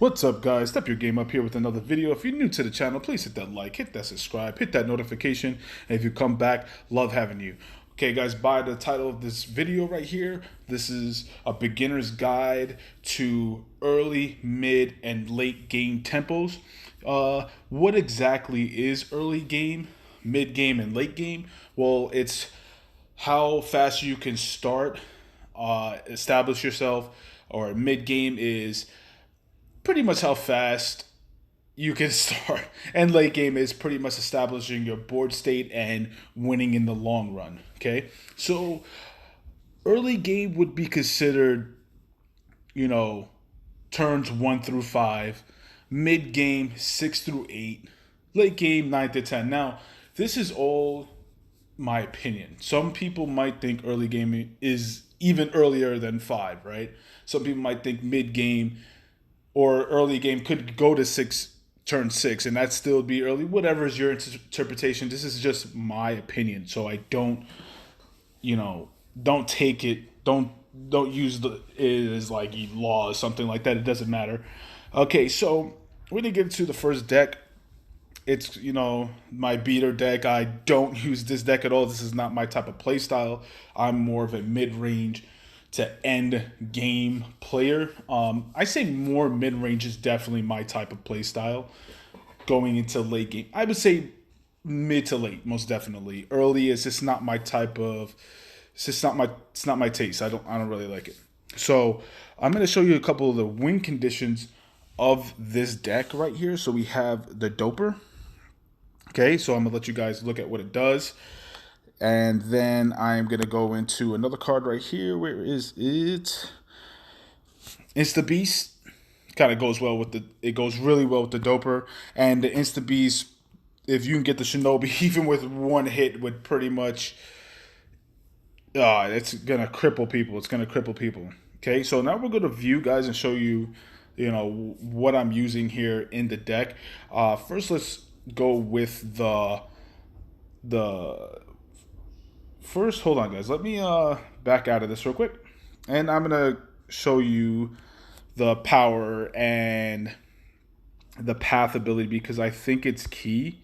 What's up, guys? Step Your Game Up here with another video. If you're new to the channel, please hit that like, hit that subscribe, hit that notification, and if you come back, love having you. Okay, guys, by the title of this video right here, this is a beginner's guide to early, mid, and late game tempos. What exactly is early game, mid game, and late game? Well, it's how fast you can start, establish yourself, or mid game is pretty much how fast you can start. And late game is pretty much establishing your board state and winning in the long run. Okay. So early game would be considered, you know, turns 1 through 5, mid game 6 through 8, late game 9 to 10. Now, this is all my opinion. Some people might think early game is even earlier than 5, right? Some people might think mid game or early game could go to 6, turn 6, and that still be early. Whatever is your interpretation. This is just my opinion, so I don't, don't take it. Don't use it as like law or something like that. It doesn't matter. Okay, so we're gonna get into the first deck. It's my beater deck. I don't use this deck at all. This is not my type of play style. I'm more of a mid-range to end game player. I say more mid-range is definitely my type of play style. Going into late game, I would say mid to late, most definitely. Early is just not my type of. It's not my taste. I don't really like it. So I'm gonna show you a couple of the win conditions of this deck right here. So we have the Doper. Okay, so I'm gonna let you guys look at what it does. And then I'm going to go into another card right here. Where is it? Insta Beast. Kind of goes well with it goes really well with the Doper. And the Insta Beast, if you can get the Shinobi, even with one hit, would pretty much, it's going to cripple people. It's going to cripple people. Okay, so now we're going to view, guys, and show you, what I'm using here in the deck. First, let's go with the first, hold on, guys. Let me back out of this real quick. And I'm going to show you the power and the path ability because I think it's key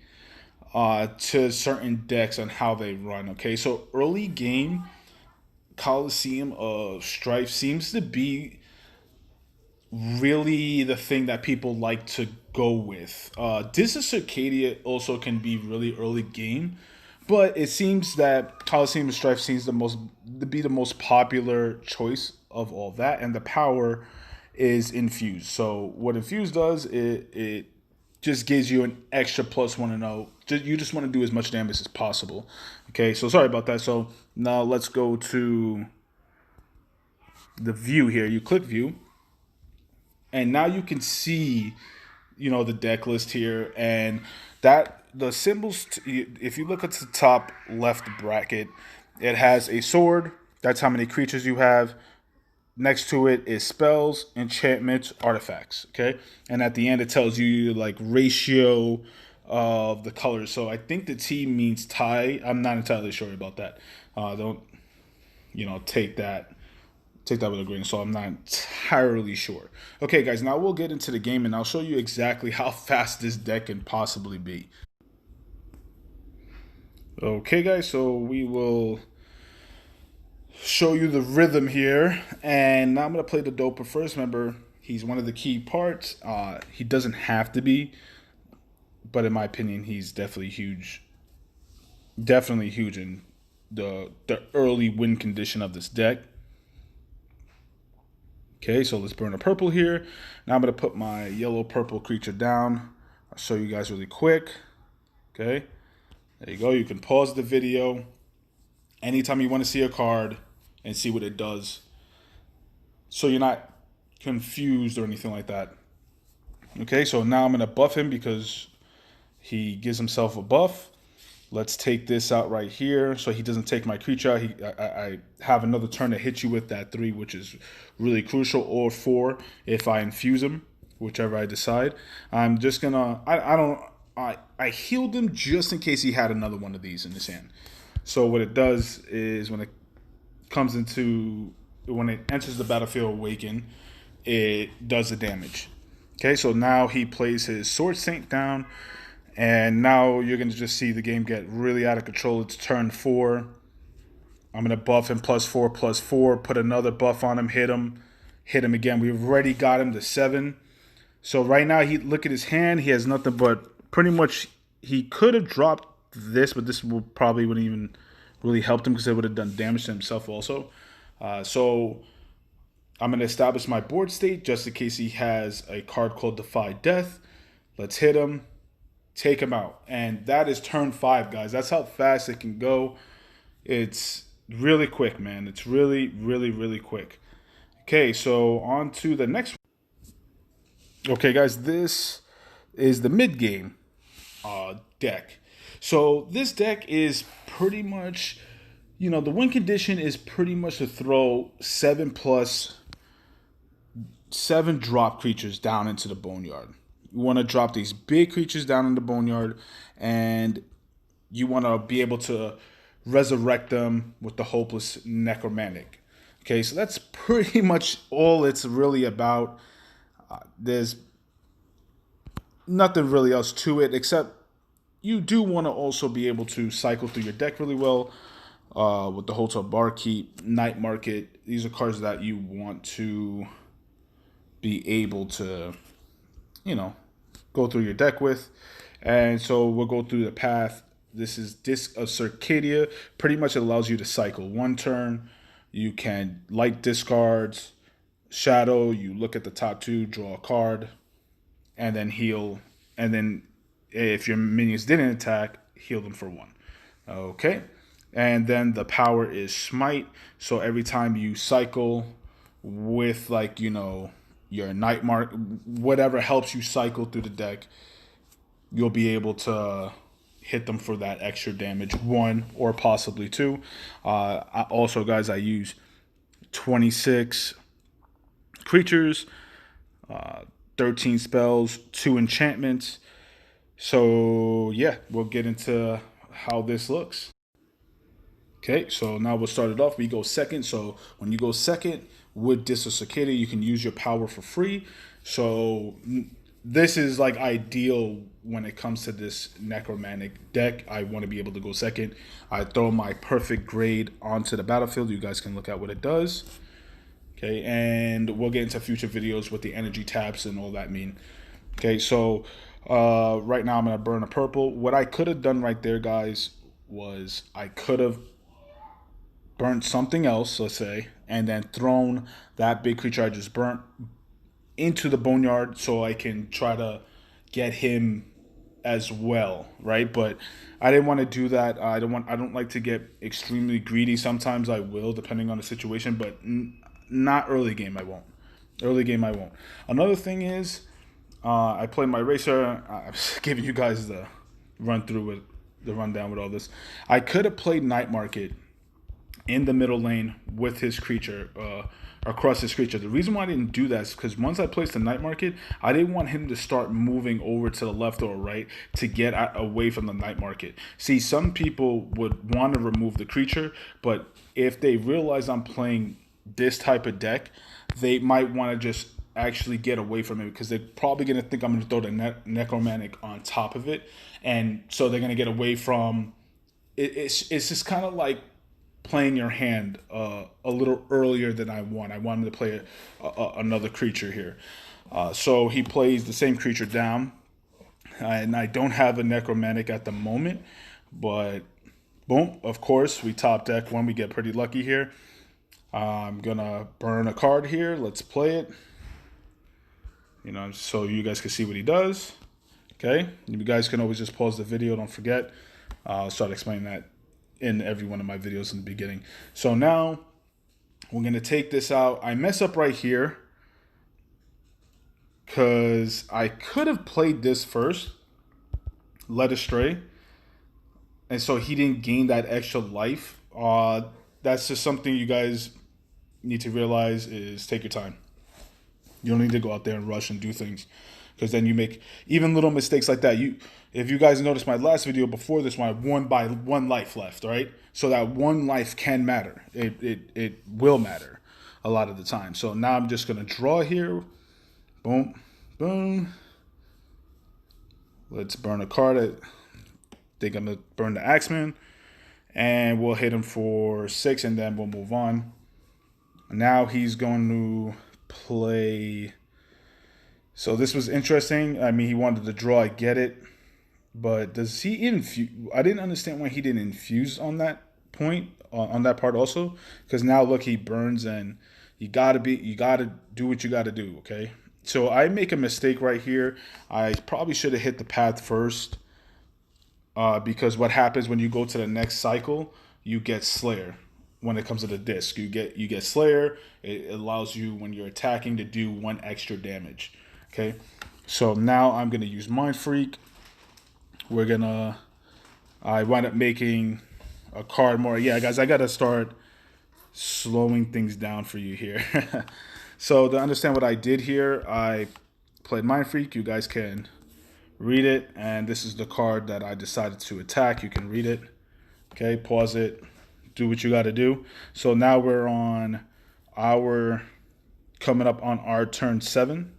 to certain decks on how they run. Okay, so early game, Coliseum of Strife seems to be really the thing that people like to go with. This is Circadia also can be really early game. But it seems that Coliseum of Strife seems to be the most popular choice of all that, and the power is Infuse. So what Infuse does, it just gives you an extra +1 and 0. You just want to do as much damage as possible. Okay, so sorry about that. So now let's go to the view here. You click view, and now you can see, the deck list here, and that the symbols. If you look at the top left bracket, it has a sword. That's how many creatures you have. Next to it is spells, enchantments, artifacts. Okay, and at the end it tells you like ratio of the colors. So I think the T means tie. I'm not entirely sure about that. Don't take that. Take that with a grain of salt. I'm not entirely sure. Okay, guys, now we'll get into the game and I'll show you exactly how fast this deck can possibly be. Okay, guys, so we will show you the rhythm here. And now I'm going to play the Doper first. Remember, he's one of the key parts. He doesn't have to be, but in my opinion, he's definitely huge. Definitely huge in the early win condition of this deck. Okay, so let's burn a purple here. Now I'm going to put my yellow-purple creature down. I'll show you guys really quick. Okay, there you go. You can pause the video anytime you want to see a card and see what it does. So you're not confused or anything like that. Okay, so now I'm going to buff him because he gives himself a buff. Let's take this out right here so he doesn't take my creature out. I have another turn to hit you with that 3, which is really crucial, or 4 if I infuse him, whichever I decide. I'm just gonna I healed him just in case he had another one of these in his hand. So what it does is when it enters the battlefield awaken, it does the damage. Okay, so now he plays his Sword Saint down, and now you're going to just see the game get really out of control. It's turn 4. I'm going to buff him +4/+4, put another buff on him, hit him again. We've already got him to 7. So right now, look at his hand. He has nothing but pretty much, he could have dropped this, but this probably wouldn't even really helped him because it would have done damage to himself also. So I'm going to establish my board state just in case he has a card called Defy Death. Let's hit him, take him out. And that is turn 5, guys. That's how fast it can go. It's really quick, man. It's really, really, really quick. Okay, so on to the next one. Okay, guys, this is the mid-game deck. So this deck is pretty much, the win condition is pretty much to throw 7 drop creatures down into the boneyard. You want to drop these big creatures down in the boneyard, and you want to be able to resurrect them with the Hopeless Necromantic. Okay, so that's pretty much all it's really about. There's nothing really else to it, except you do want to also be able to cycle through your deck really well with the Hotel Barkeep, Night Market. These are cards that you want to be able to, go through your deck with. And so we'll go through the path. This is Disc of Circadia. Pretty much it allows you to cycle 1 turn. You can light discards, shadow, you look at the top 2, draw a card, and then heal. And then if your minions didn't attack, heal them for 1. Okay. And then the power is Smite. So every time you cycle with your Night Mark, whatever helps you cycle through the deck, you'll be able to hit them for that extra damage, 1 or possibly 2. Also, guys, I use 26 creatures, 13 spells, 2 enchantments. So yeah, we'll get into how this looks. Okay, so now we'll start it off. We go second. So when you go second with Disc of Cicada, you can use your power for free. So this is like ideal when it comes to this necromantic deck. I want to be able to go second. I throw my perfect grade onto the battlefield. You guys can look at what it does. Okay, and we'll get into future videos what the energy taps and all that mean. Okay, so right now I'm going to burn a purple. What I could have done right there, guys, was I could have burnt something else, let's say, and then thrown that big creature I just burnt into the boneyard so I can try to get him as well, right? But I didn't want to do that. I don't like to get extremely greedy. Sometimes I will, depending on the situation, but not early game. I won't. Early game I won't. Another thing is, I play my racer. I'm giving you guys the rundown with all this. I could have played Night Market in the middle lane with his creature, across his creature. The reason why I didn't do that is because once I placed the Night Market, I didn't want him to start moving over to the left or right to get away from the Night Market. See, some people would want to remove the creature, but if they realize I'm playing this type of deck, they might want to just actually get away from it because they're probably going to think I'm going to throw the necromantic on top of it, and so they're going to get away from it. It's just kind of like playing your hand a little earlier than I want. I wanted to play another creature here. So he plays the same creature down. And I don't have a necromantic at the moment. But boom, of course, we top deck when we get pretty lucky here. I'm going to burn a card here. Let's play it. So you guys can see what he does. Okay. You guys can always just pause the video. Don't forget. I'll start explaining that in every one of my videos in the beginning. So now we're going to take this out. I mess up right here because I could have played this first, Led Astray, and so he didn't gain that extra life. That's just something you guys need to realize is take your time. You don't need to go out there and rush and do things, because then you make even little mistakes like that. If you guys noticed my last video before this one, I won by 1 life left, right? So that 1 life can matter. It will matter a lot of the time. So now I'm just going to draw here. Boom. Boom. Let's burn a card. I think I'm going to burn the Axeman. And we'll hit him for 6, and then we'll move on. Now he's going to play. So this was interesting. I mean, he wanted to draw. I get it. But does he infuse? I didn't understand why he didn't infuse on that point, on that part also. Because now look, he burns, and you gotta do what you gotta do. Okay. So I make a mistake right here. I probably should have hit the path first. Because what happens when you go to the next cycle, you get Slayer. When it comes to the disc, you get Slayer. It allows you, when you're attacking, to do 1 extra damage. Okay, so now I'm gonna use Mind Freak. I wind up making a card more. Yeah, guys, I gotta start slowing things down for you here. So to understand what I did here, I played Mind Freak. You guys can read it, and this is the card that I decided to attack. You can read it. Okay, pause it, do what you got to do. So now we're on coming up on our turn 7.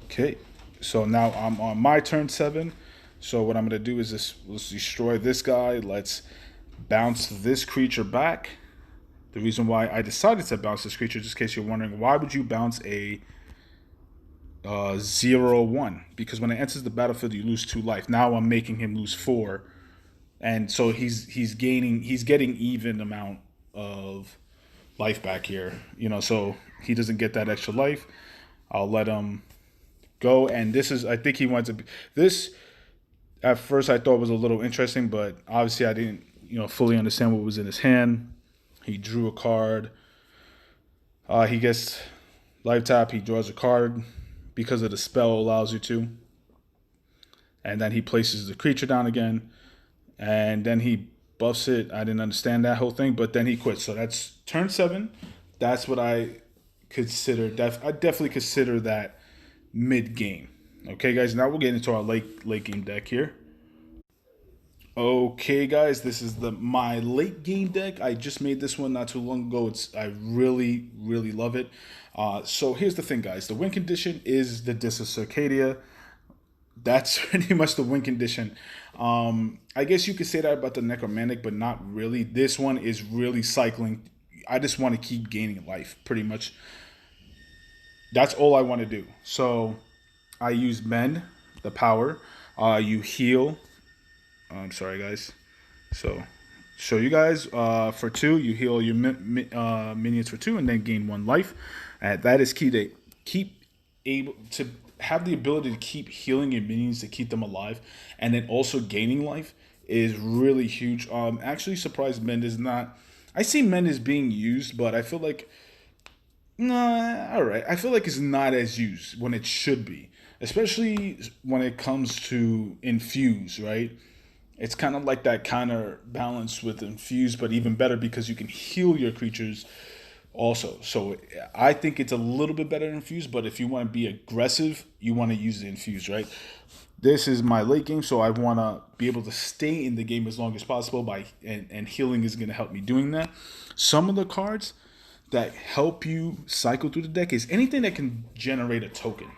Okay, so now I'm on my turn 7. So what I'm going to do is let's destroy this guy. Let's bounce this creature back. The reason why I decided to bounce this creature, just in case you're wondering, why would you bounce a 0/1? Because when it enters the battlefield, you lose 2 life. Now I'm making him lose 4, and so he's getting even amount of life back here. So he doesn't get that extra life. I'll let him go, and I think he wants to be this. At first, I thought was a little interesting, but obviously I didn't fully understand what was in his hand. He drew a card. He gets life tap. He draws a card because of the spell allows you to. And then he places the creature down again. And then he buffs it. I didn't understand that whole thing, but then he quits. So that's turn 7. That's what I consider. I definitely consider that mid-game. Okay, guys, now we'll get into our late game deck here. Okay, guys, this is my late game deck. I just made this one not too long ago. I really, really love it. So here's the thing, guys. The win condition is the Disc of Circadia. That's pretty much the win condition. I guess you could say that about the Necromantic, but not really. This one is really cycling. I just want to keep gaining life, pretty much. That's all I want to do. So I use Mend, the power. You heal. I'm sorry, guys. So, show you guys for 2, you heal your minions for 2, and then gain 1 life. That is key to have the ability to keep healing your minions to keep them alive, and then also gaining life is really huge. Actually, surprised Mend is not. I see Mend is being used, but I feel like all right. I feel like it's not as used when it should be, especially when it comes to infuse, right? It's kind of like that counter balance with infuse, but even better because you can heal your creatures also. So I think it's a little bit better than infuse, but if you want to be aggressive, you want to use the infuse, right? This is my late game, so I want to be able to stay in the game as long as possible and healing is going to help me doing that. Some of the cards that help you cycle through the deck is anything that can generate a token.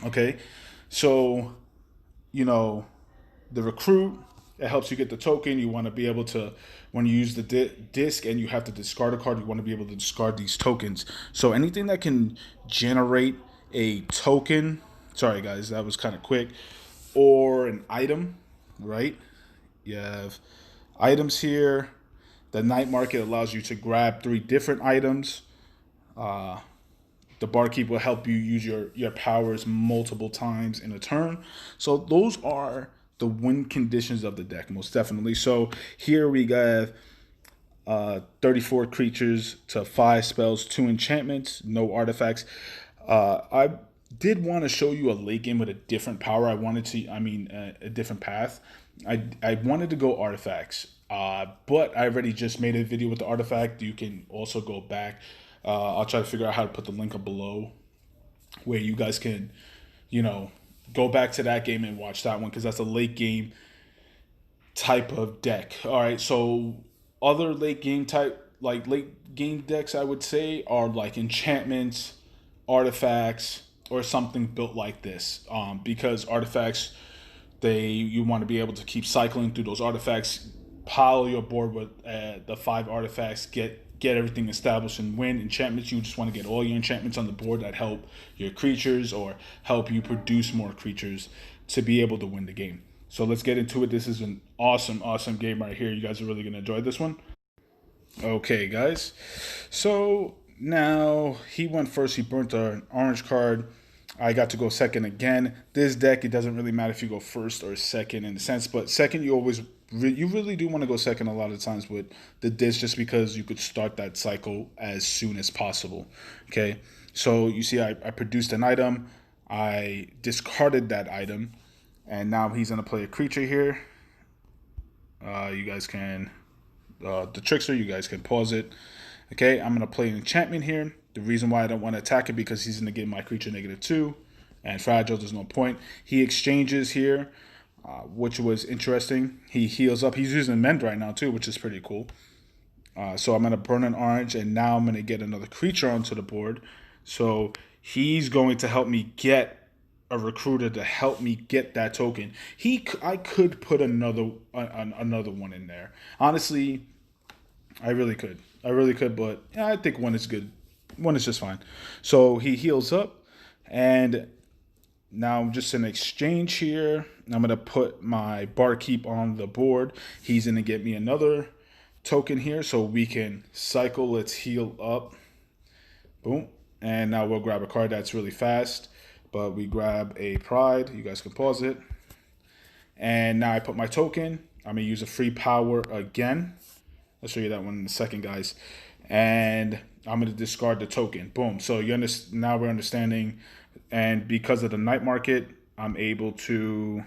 Okay, so the recruit, it helps you get the token. You want to be able to, when you use the disc and you have to discard a card, you want to be able to discard these tokens. So anything that can generate a token, sorry guys, that was kind of quick, or an item, right? You have items here. The night market allows you to grab 3 different items. The barkeep will help you use your powers multiple times in a turn. So those are the win conditions of the deck, most definitely. So here we have 34 creatures to 5 spells, 2 enchantments, no artifacts. I did want to show you a late game with a different power. A different path. I wanted to go artifacts, but I already just made a video with the artifact. You can also go back. I'll try to figure out how to put the link up below where you guys can, go back to that game and watch that one because that's a late game type of deck. All right, so other late game type like late game decks, I would say, are like enchantments, artifacts, or something built like this. Because artifacts, you want to be able to keep cycling through those artifacts, pile your board with the 5 artifacts, get everything established and win. Enchantments, you just want to get all your enchantments on the board that help your creatures or help you produce more creatures to be able to win the game. So let's get into it. This is an awesome, awesome game right here. You guys are really going to enjoy this one. Okay, guys. So now he went first. He burnt an orange card. I got to go second again. This deck, it doesn't really matter if you go first or second in a sense, but second, you really do want to go second a lot of times with the disc, just because you could start that cycle as soon as possible. Okay, so you see, I produced an item, I discarded that item, and now he's gonna play a creature here. You guys can, the trickster, you guys can pause it. Okay, I'm gonna play an enchantment here. The reason why I don't want to attack it, because he's gonna give my creature -2, and fragile. There's no point. He exchanges here, which was interesting. He heals up. He's using mend right now too, which is pretty cool. So I'm gonna burn an orange, and now I'm gonna get another creature onto the board. So he's going to help me get a recruiter to help me get that token. I could put another one in there. Honestly, I really could, but yeah, I think one is good. One is just fine. So he heals up, and now I'm just in exchange here. I'm gonna put my barkeep on the board. He's gonna get me another token here, so we can cycle. Let's heal up. Boom. And now we'll grab a card that's really fast, but we grab a pride. You guys can pause it. And now I put my token. I'm gonna use a free power again. I'll show you that one in a second, guys. And I'm going to discard the token. Boom. So now we're understanding. And because of the night market, I'm able to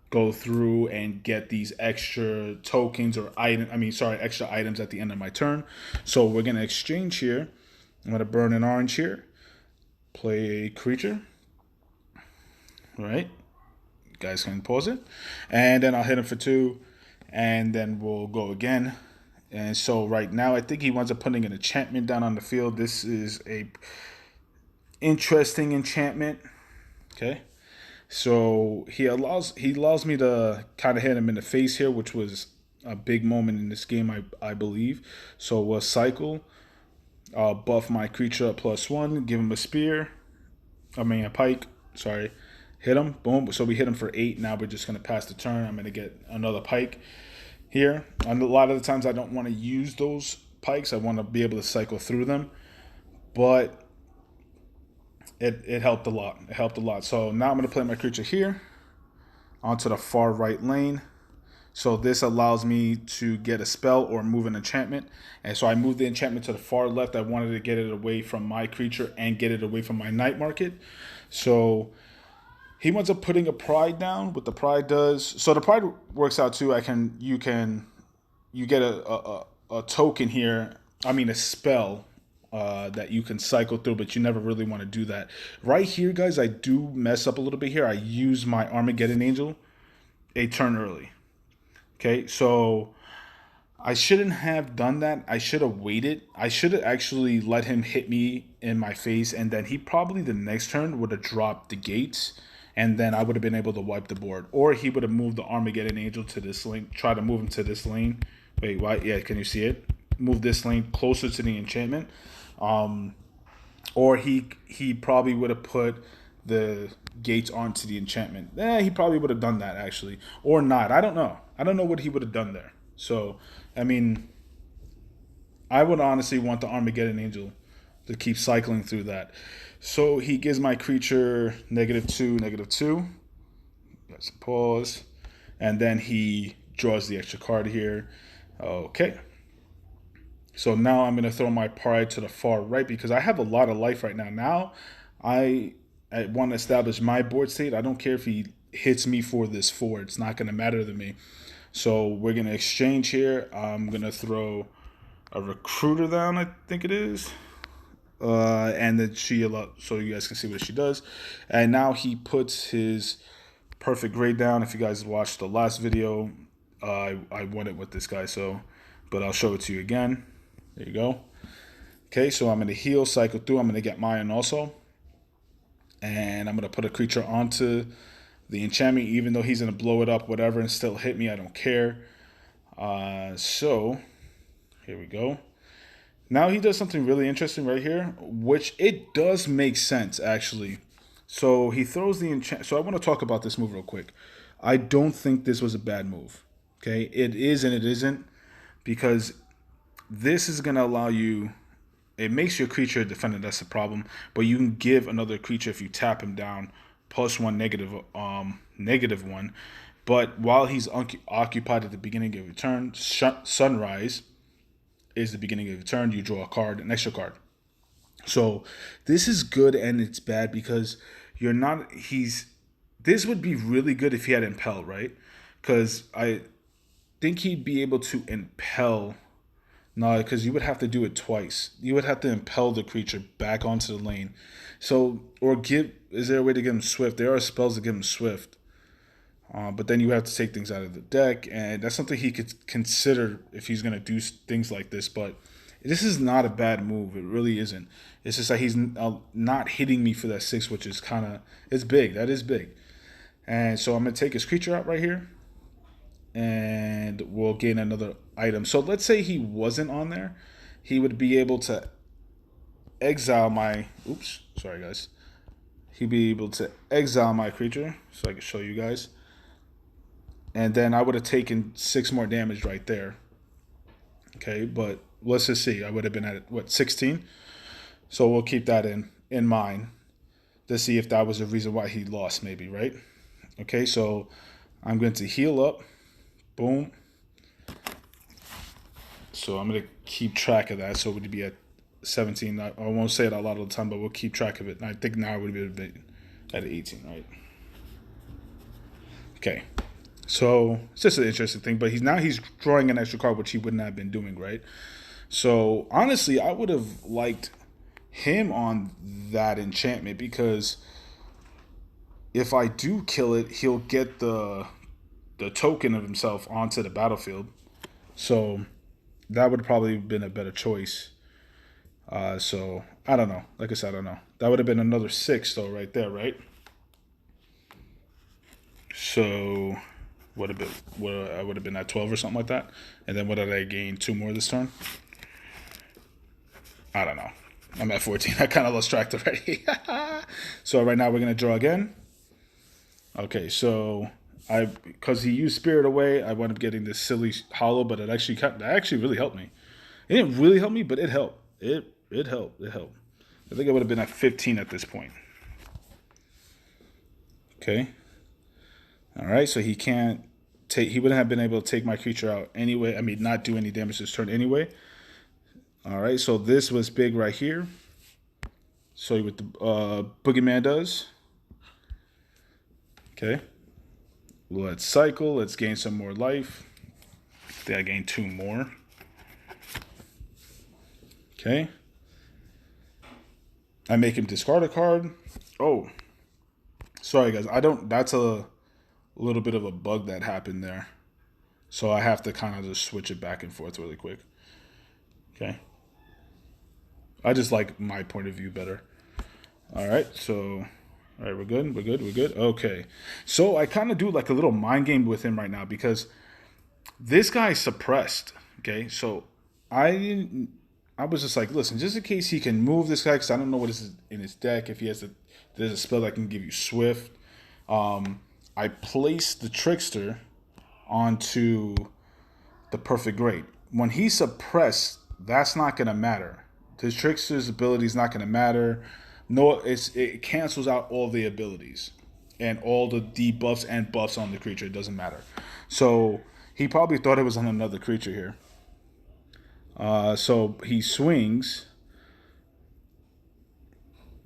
go through and get these extra tokens or extra items at the end of my turn. So we're going to exchange here. I'm going to burn an orange here. Play a creature. All right. You guys can pause it. And then I'll hit him for 2. And then we'll go again. And so right now, I think he winds up putting an enchantment down on the field. This is a interesting enchantment. Okay. So he allows me to kind of hit him in the face here, which was a big moment in this game, I believe. So we'll cycle. I'll buff my creature up +1, give him a pike. Sorry. Hit him. Boom. So we hit him for 8. Now we're just going to pass the turn. I'm going to get another pike here. And a lot of the times I don't want to use those pikes. I want to be able to cycle through them. But it helped a lot. It helped a lot. So now I'm going to play my creature here onto the far right lane. So this allows me to get a spell or move an enchantment. And so I moved the enchantment to the far left. I wanted to get it away from my creature and get it away from my night market. So he winds up putting a pride down. What the pride does, so the pride works out too. You get a token here. A spell that you can cycle through, but you never really want to do that. Right here, guys, I do mess up a little bit here. I use my Armageddon Angel a turn early. Okay, so I shouldn't have done that. I should have waited. I should have actually let him hit me in my face, and then he probably the next turn would have dropped the gates. And then I would have been able to wipe the board. Or he would have moved the Armageddon Angel to this lane. Try to move him to this lane. Wait, why? Yeah, can you see it? Move this lane closer to the enchantment. Or he probably would have put the gates onto the enchantment. He probably would have done that, actually. Or not. I don't know. I don't know what he would have done there. So, I would honestly want the Armageddon Angel to keep cycling through that. So he gives my creature -2, -2. Let's pause. And then he draws the extra card here. Okay. So now I'm going to throw my pride to the far right because I have a lot of life right now. Now I want to establish my board state. I don't care if he hits me for this 4. It's not going to matter to me. So we're going to exchange here. I'm going to throw a recruiter down, I think it is. And then she'll up so you guys can see what she does. And now he puts his perfect grade down. If you guys watched the last video, I won it with this guy. But I'll show it to you again. There you go. Okay, so I'm going to heal, cycle through. I'm going to get mine also. And I'm going to put a creature onto the enchantment, even though he's going to blow it up, whatever, and still hit me. I don't care. So here we go. Now he does something really interesting right here, which it does make sense, actually. So he throws the enchant. So I want to talk about this move real quick. I don't think this was a bad move. Okay, it is and it isn't, because this is going to allow you. It makes your creature a defender. That's the problem. But you can give another creature, if you tap him down, +1 -1. But while he's occupied at the beginning of your turn, sunrise is the beginning of your turn. You draw a card, an extra card. So this is good and it's bad because you're not. This would be really good if he had impel, right? Because I think he'd be able to impel. No, because you would have to do it twice. You would have to impel the creature back onto the lane. So, or give. Is there a way to get him swift? There are spells to give him swift. But then you have to take things out of the deck, and that's something he could consider if he's going to do things like this. But this is not a bad move. It really isn't. It's just that he's not hitting me for that 6, which is kind of, it's big. That is big. And so I'm going to take his creature out right here, and we'll gain another item. So let's say he wasn't on there. He would be able to exile my, oops, sorry guys. He'd be able to exile my creature, so I can show you guys. And then I would have taken 6 more damage right there. Okay, but let's just see. I would have been at, what, 16? So we'll keep that in mind to see if that was the reason why he lost, maybe, right? Okay, so I'm going to heal up. Boom. So I'm going to keep track of that. So it would be at 17. I won't say it a lot of the time, but we'll keep track of it. And I think now it would be at 18, right? Okay. So it's just an interesting thing. But he's drawing an extra card, which he wouldn't have been doing, right? So honestly, I would have liked him on that enchantment, because if I do kill it, he'll get the token of himself onto the battlefield. So that would have probably been a better choice. So I don't know. Like I said, I don't know. That would have been another 6 though, right there, right? So what I would have been at 12 or something like that. And then what did I gain? 2 more this turn? I don't know. I'm at 14. I kind of lost track already. So right now we're gonna draw again. Okay, so because he used Spirit Away, I wound up getting this silly hollow, but that actually really helped me. It didn't really help me, but it helped. It helped. It helped. I think I would have been at 15 at this point. Okay. All right, so he wouldn't have been able to take my creature out anyway. I mean, not do any damage this turn anyway. All right, so this was big right here. So what the Boogeyman does. Okay. Let's cycle. Let's gain some more life. I think I gained 2 more. Okay. I make him discard a card. Oh. Sorry, guys. That's a little bit of a bug that happened there. So I have to kind of just switch it back and forth really quick. Okay. I just like my point of view better. All right, so, all right, we're good. Okay, so I kind of do like a little mind game with him right now, because this guy's suppressed. Okay, so I was just like, listen, just in case he can move this guy, because I don't know what is in his deck. If he has there's a spell that can give you Swift. I placed the Trickster onto the Perfect Great. When he's suppressed, that's not gonna matter. The Trickster's ability is not going to matter. No, it cancels out all the abilities and all the debuffs and buffs on the creature. It doesn't matter. So he probably thought it was on another creature here. So he swings,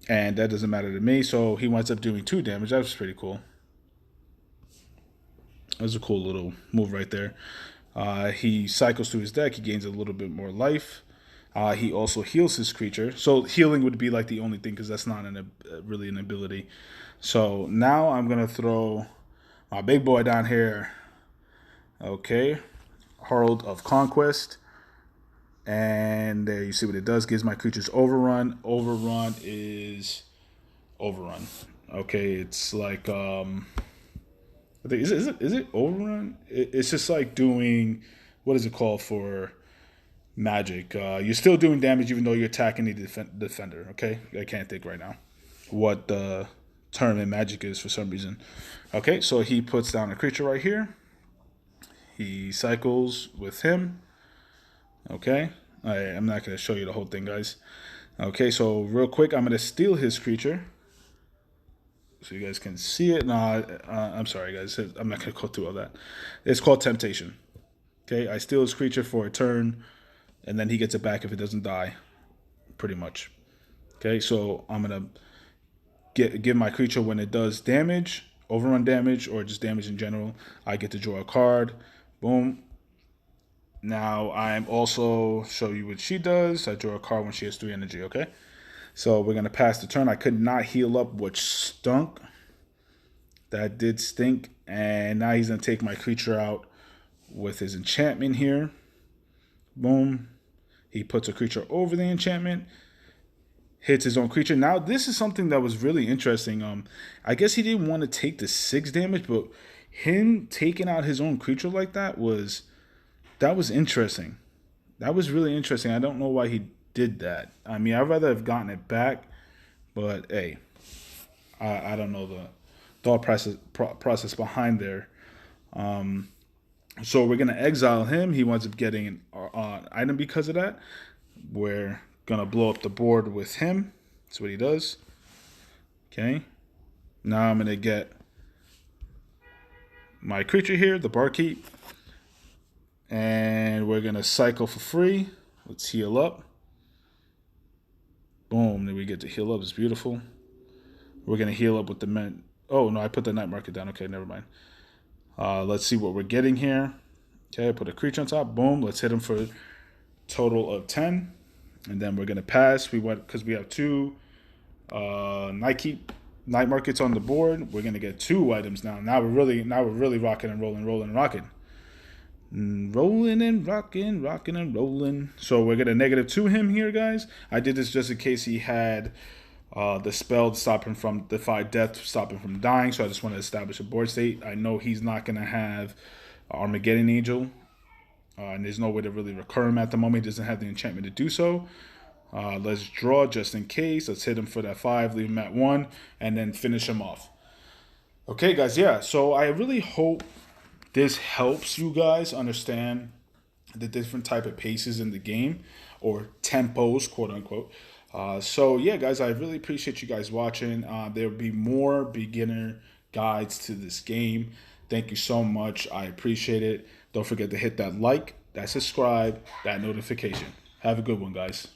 and that doesn't matter to me. So he winds up doing 2 damage. That was pretty cool. That was a cool little move right there. He cycles through his deck. He gains a little bit more life. He also heals his creature. So healing would be like the only thing, because that's not really an ability. So now I'm going to throw my big boy down here. Okay. Herald of Conquest. And there you see what it does. Gives my creatures overrun. Overrun is overrun. Okay, it's like I think is it overrun? It's just like doing, what is it called for magic? You're still doing damage even though you're attacking the defender. Okay, I can't think right now what the term in magic is for some reason. Okay, so he puts down a creature right here. He cycles with him. Okay, I'm not going to show you the whole thing, guys. Okay, so real quick, I'm going to steal his creature so you guys can see it. No, I'm sorry, guys. I'm not going to go through all that. It's called Temptation. Okay, I steal his creature for a turn, and then he gets it back if it doesn't die, pretty much. Okay, so I'm going to give my creature when it does damage, overrun damage, or just damage in general. I get to draw a card. Boom. Now I'm also show you what she does. I draw a card when she has 3 energy, okay? So we're gonna pass the turn. I could not heal up, which stunk. That did stink. And now he's gonna take my creature out with his enchantment here. Boom. He puts a creature over the enchantment. Hits his own creature. Now this is something that was really interesting. I guess he didn't want to take the 6 damage, but him taking out his own creature like that was interesting. That was really interesting. I don't know why he did that. I mean, I'd rather have gotten it back, but hey, I don't know the thought process behind there. So we're gonna exile him. He winds up getting an item because of that. We're gonna blow up the board with him. That's what he does. Okay. Now I'm gonna get my creature here, the barkeep. And we're going to cycle for free. Let's heal up. Boom. Then we get to heal up. It's beautiful. We're going to heal up with the men. Oh, no, I put the night market down. Okay, never mind. Let's see what we're getting here. Okay, I put a creature on top. Boom. Let's hit him for a total of 10. And then we're going to pass. We went because we have 2 night markets on the board. We're going to get 2 items now. Now we're really rocking and rolling and rocking. Rolling and rocking and rolling. So we're gonna -2 him here, guys. I did this just in case he had the spell to stop him from defy death, to stop him from dying. So I just want to establish a board state. I know he's not gonna have Armageddon Angel, and there's no way to really recur him at the moment. He doesn't have the enchantment to do so. Let's draw just in case. Let's hit him for that 5, leave him at 1, and then finish him off. Okay, guys. Yeah. So I really hope this helps you guys understand the different type of paces in the game, or tempos, quote unquote. So yeah, guys, I really appreciate you guys watching. There will be more beginner guides to this game. Thank you so much. I appreciate it. Don't forget to hit that like, that subscribe, that notification. Have a good one, guys.